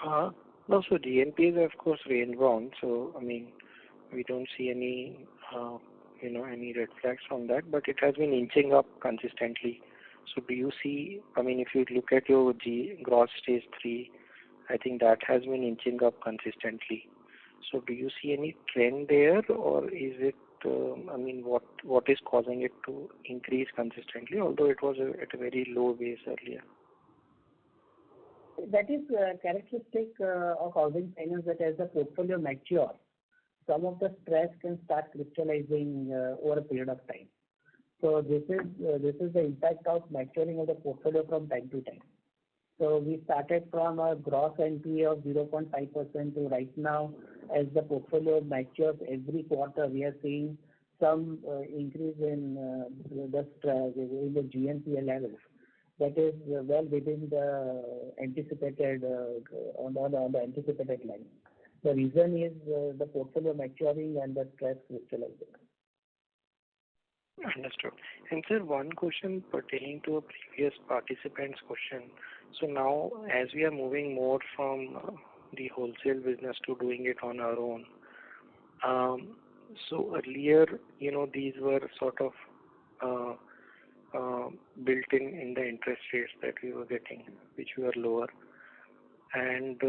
No, so GNPA is of course range bound. So we don't see any any red flags from that, but it has been inching up consistently. So do you see? If you look at your gross stage 3, I think that has been inching up consistently. So do you see any trend there, or is it? What is causing it to increase consistently, although it was at a very low base earlier? That is characteristic of housing finance, that as the portfolio matures, some of the stress can start crystallizing over a period of time. So this is the impact of maturing of the portfolio from time to time. So we started from a gross NPA of 0.5% to right now, as the portfolio matures every quarter, we are seeing some increase in the GNPA levels. That is well within the anticipated on the anticipated line. The reason is the portfolio maturing and the stress crystallizing. Understood. And sir, one question pertaining to a previous participant's question. So now, as we are moving more from the wholesale business to doing it on our own, so earlier, these were sort of built in the interest rates that we were getting, which were lower. And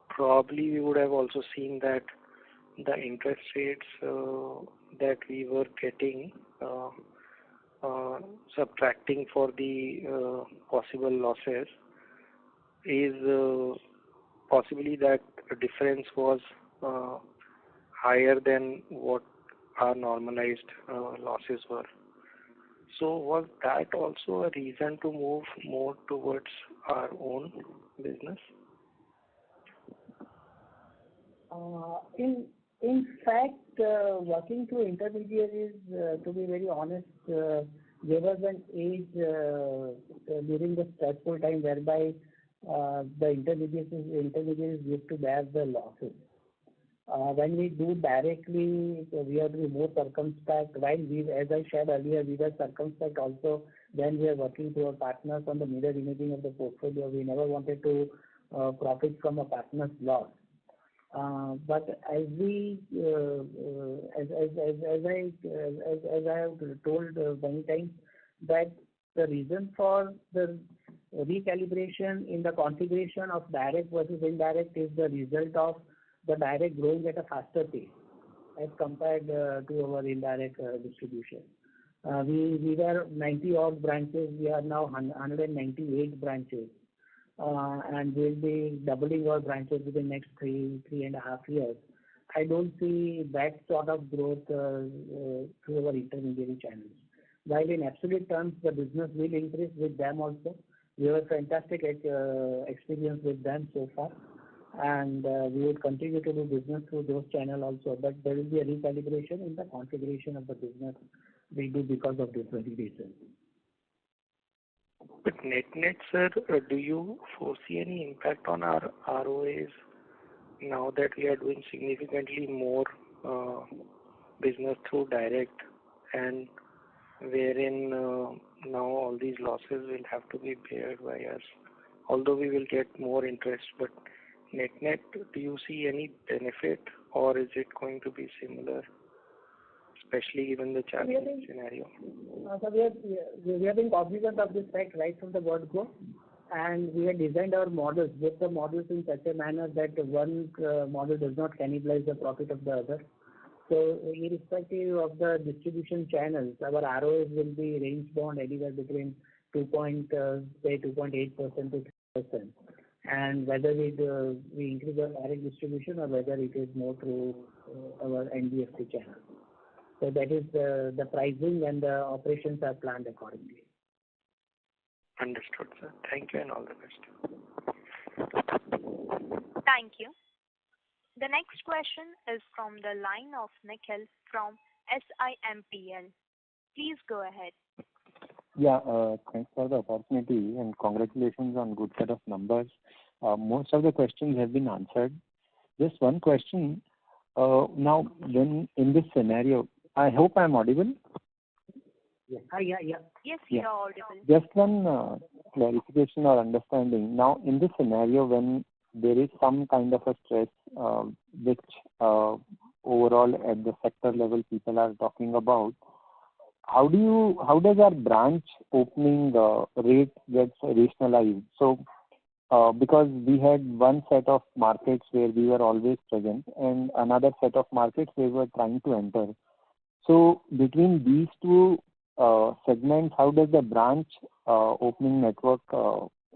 probably we would have also seen that the interest rates that we were getting, subtracting for the possible losses, is possibly that difference was higher than what our normalized losses were. So was that also a reason to move more towards our own business? In fact, working through intermediaries, to be very honest, there was an age during the stressful time whereby the intermediaries used to bear the losses. When we do directly, we have to be more circumspect. While as I shared earlier, we were circumspect also when we are working through our partners on the mirror imaging of the portfolio. We never wanted to profit from a partner's loss. But as I have told many times, that the reason for the recalibration in the configuration of direct versus indirect is the result of the direct growing at a faster pace as compared to our indirect distribution. We were 90 odd branches. We are now 198 branches. And we'll be doubling our branches within the next 3.5 years. I don't see that sort of growth through our intermediary channels. While in absolute terms, the business will increase with them also. We have a fantastic experience with them so far. And we will continue to do business through those channels also. But there will be a recalibration in the configuration of the business we do because of this very reason. But net, sir, do you foresee any impact on our ROAs now that we are doing significantly more business through direct, and wherein now all these losses will have to be bared by us? Although we will get more interest, but net, do you see any benefit, or is it going to be similar, especially given the challenging scenario? So we have been cognizant of this fact right from the word go, and we have designed our models, both the models in such a manner that one model does not cannibalize the profit of the other. So irrespective of the distribution channels, our ROAs will be range bound anywhere between 2.8% to 3%. And whether we increase our direct distribution or whether it is more through our NBFC channel. So that is the pricing, and the operations are planned accordingly. Understood, sir. Thank you and all the best. Thank you. The next question is from the line of Nikhil from SIMPL. Please go ahead. Yeah, thanks for the opportunity and congratulations on good set of numbers. Most of the questions have been answered. Just one question. Now, when in this scenario, I hope I'm audible. Yeah. Yes, you're audible. Just one clarification or understanding. Now, in this scenario, when there is some kind of a stress, which overall at the sector level people are talking about, how does our branch opening rate gets rationalized? So, because we had one set of markets where we were always present and another set of markets we were trying to enter. So between these two segments, how does the branch opening network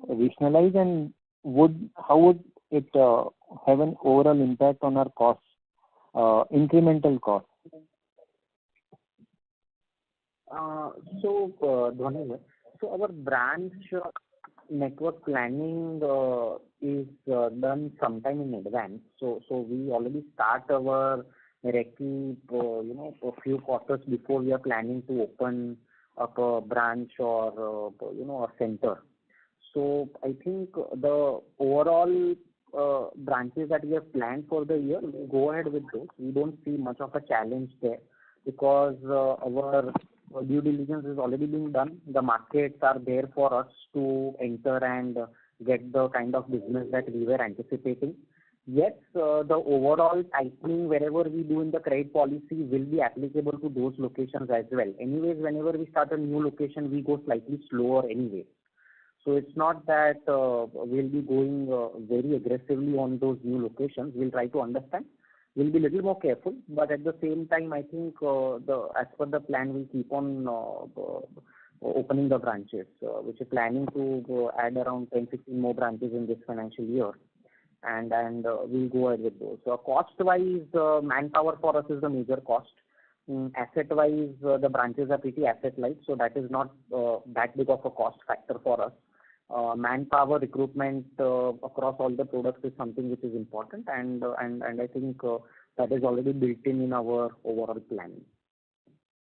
rationalize, and how would it have an overall impact on our costs, incremental costs? So our branch network planning is done sometime in advance. So we already start our recce, a few quarters before we are planning to open up a branch or a center. So I think the overall branches that we have planned for the year, we'll go ahead with those. We don't see much of a challenge there because our due diligence is already being done. The markets are there for us to enter and get the kind of business that we were anticipating. Yes, the overall tightening wherever we do in the credit policy will be applicable to those locations as well. Anyways, whenever we start a new location, we go slightly slower anyway. So it's not that we'll be going very aggressively on those new locations. We'll try to understand. We'll be a little more careful, but at the same time, I think as per the plan, we'll keep on opening the branches, which is planning to add around 10-15 more branches in this financial year. And we'll go ahead with those. So cost-wise, manpower for us is the major cost. Asset-wise, the branches are pretty asset-light, so that is not that big of a cost factor for us. Manpower recruitment across all the products is something which is important, and I think that is already built in our overall planning.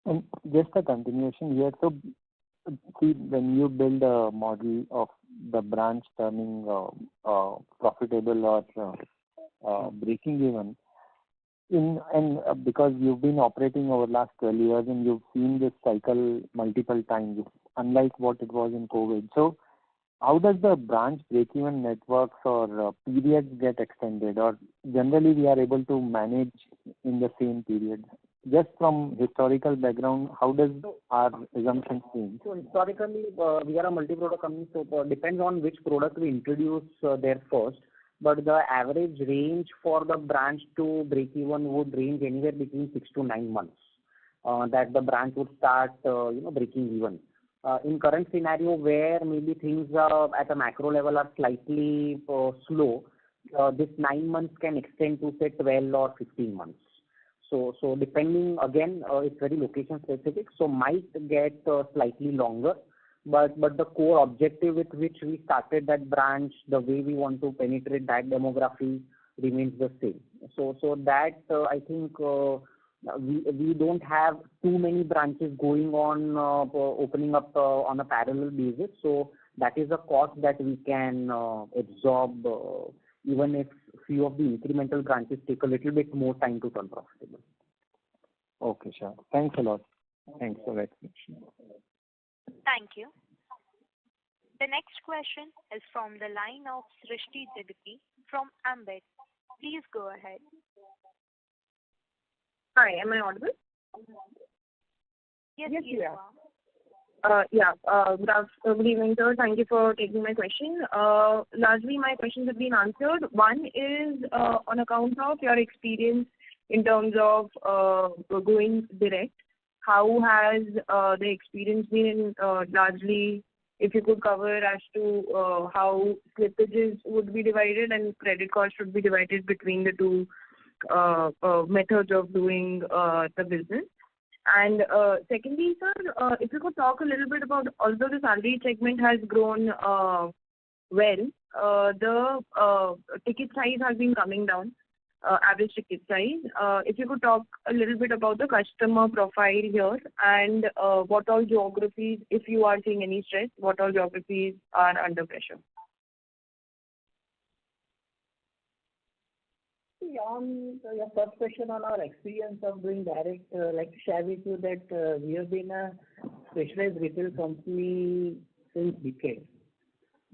And just a continuation here. So, see, when you build a model of the branch turning profitable or breaking even, because you've been operating over the last 12 years and you've seen this cycle multiple times, unlike what it was in COVID. So, how does the branch break-even networks or periods get extended, or generally we are able to manage in the same period? Just from historical background, how does our assumptions change? So historically, we are a multi-product company, so it depends on which product we introduce there first. But the average range for the branch to break even would range anywhere between 6 to 9 months. That the branch would start, breaking even. In current scenario where maybe things at a macro level are slightly slow, this 9 months can extend to say 12 or 15 months. So depending, again, it's very location specific, so might get slightly longer. But the core objective with which we started that branch, the way we want to penetrate that demography remains the same. So that I think we don't have too many branches going on opening up on a parallel basis. So that is a cost that we can absorb even if few of the incremental branches take a little bit more time to turn profitable. Okay, sure. Thanks a lot. Thanks for that explanation. Thank you. The next question is from the line of Srishti Jidipati from Ambit. Please go ahead. Hi, am I audible? Yes, you are. Good evening, sir. Thank you for taking my question. Largely, my questions have been answered. One is on account of your experience in terms of going direct. How has the experience been largely, if you could cover as to how slippages would be divided and credit costs should be divided between the two methods of doing the business. And secondly, sir, if you could talk a little bit about, although the salary segment has grown well, the ticket size has been coming down, average ticket size. If you could talk a little bit about the customer profile here and what all geographies, if you are seeing any stress, what all geographies are under pressure. On your first question on our experience of doing direct, like to share with you that we have been a specialized retail company since decades.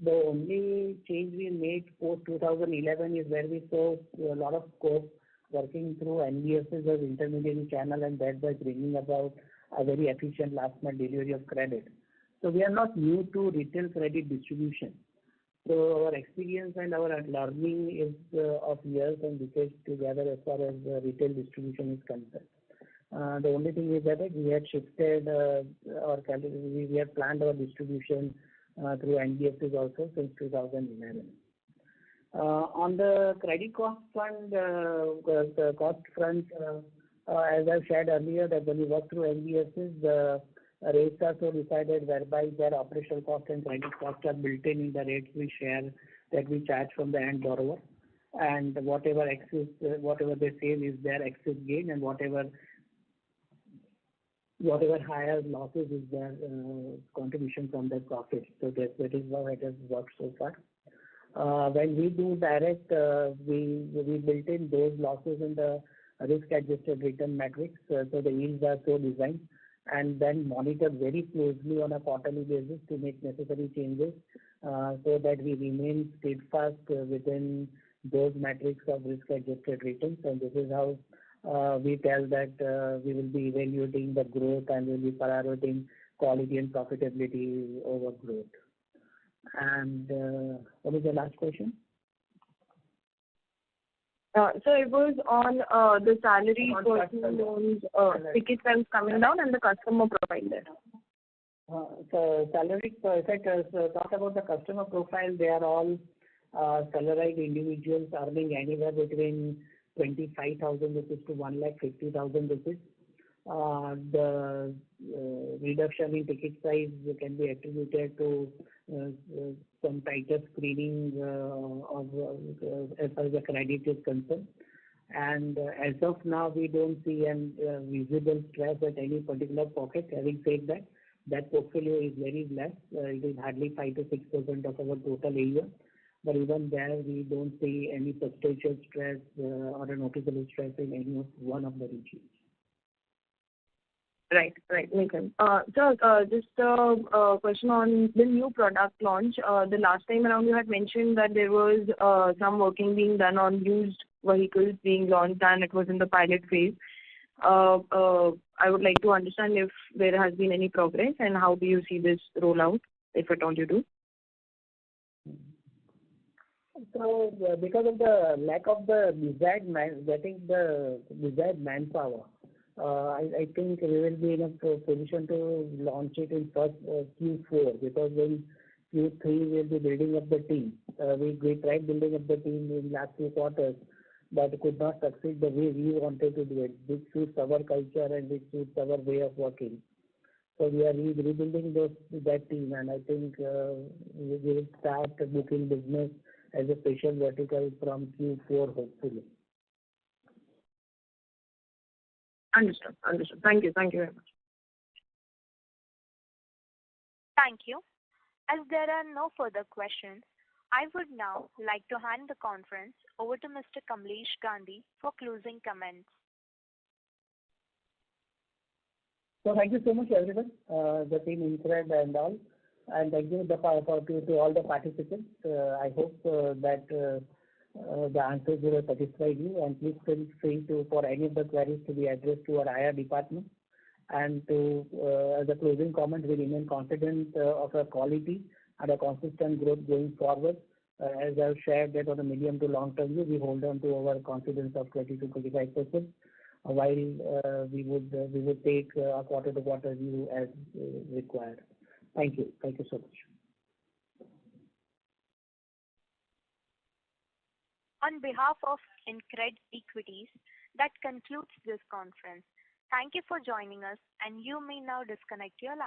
The only change we made post 2011 is where we saw a lot of scope working through NBFCs as intermediary channel, and thereby bringing about a very efficient last mile delivery of credit. So we are not new to retail credit distribution. So our experience and our learning is of years and decades together as far as retail distribution is concerned. The only thing is that we had shifted we had planned our distribution through NBFCs also since 2011. On the credit cost front, as I shared earlier, that when we work through NBFCs, the rates are so decided whereby their operational cost and credit costs are built in the rates we share that we charge from the end borrower, and whatever they save is their excess gain, and whatever higher losses is their contribution from their profit. So that is how it has worked so far. When we do direct, we built in those losses in the risk-adjusted return metrics. So the yields are so designed and then monitor very closely on a quarterly basis to make necessary changes so that we remain steadfast within those metrics of risk-adjusted returns. And this is how we tell that we will be evaluating the growth and will be prioritizing quality and profitability over growth. And what is the last question? So it was on the salary personal loans, ticket size coming down and the customer profile there. So salary, if I talk about the customer profile, they are all salaried individuals earning anywhere between 25,000 rupees to 1,50,000 rupees. The reduction in ticket size can be attributed to some tighter screening as far as the credit is concerned. And as of now, we don't see any visible stress at any particular pocket. Having said that, that portfolio is very less. It is hardly 5 to 6% of our total AUM. But even there, we don't see any substantial stress or a noticeable stress in any one of the regions. Right. Makes sense. So just a question on the new product launch. The last time around you had mentioned that there was some working being done on used vehicles being launched and it was in the pilot phase. I would like to understand if there has been any progress and how do you see this rollout, if at all you do? So because of the lack of the desired manpower, I think we will be in a position to launch it in first Q4, because in Q3 we will be building up the team. We tried building up the team in last 2 quarters, but could not succeed the way we wanted to do it, which suits our culture and which suits our way of working. So we are rebuilding that team, and I think we will start booking business as a special vertical from Q4 hopefully. Understood. Thank you very much. Thank you. As there are no further questions, I would now like to hand the conference over to Mr. Kamlesh Gandhi for closing comments. So thank you so much, everyone, the team InCred and all, and thank you to all the participants. I hope that the answers will satisfy you, and please feel free for any of the queries to be addressed to our IR department. And as a closing comment, we remain confident of our quality and a consistent growth going forward. As I've shared that on a medium to long term view, we hold on to our confidence of 20 to 25%, while we would take a quarter to quarter view as required. Thank you so much. On behalf of InCred Equities, that concludes this conference. Thank you for joining us, and you may now disconnect your line.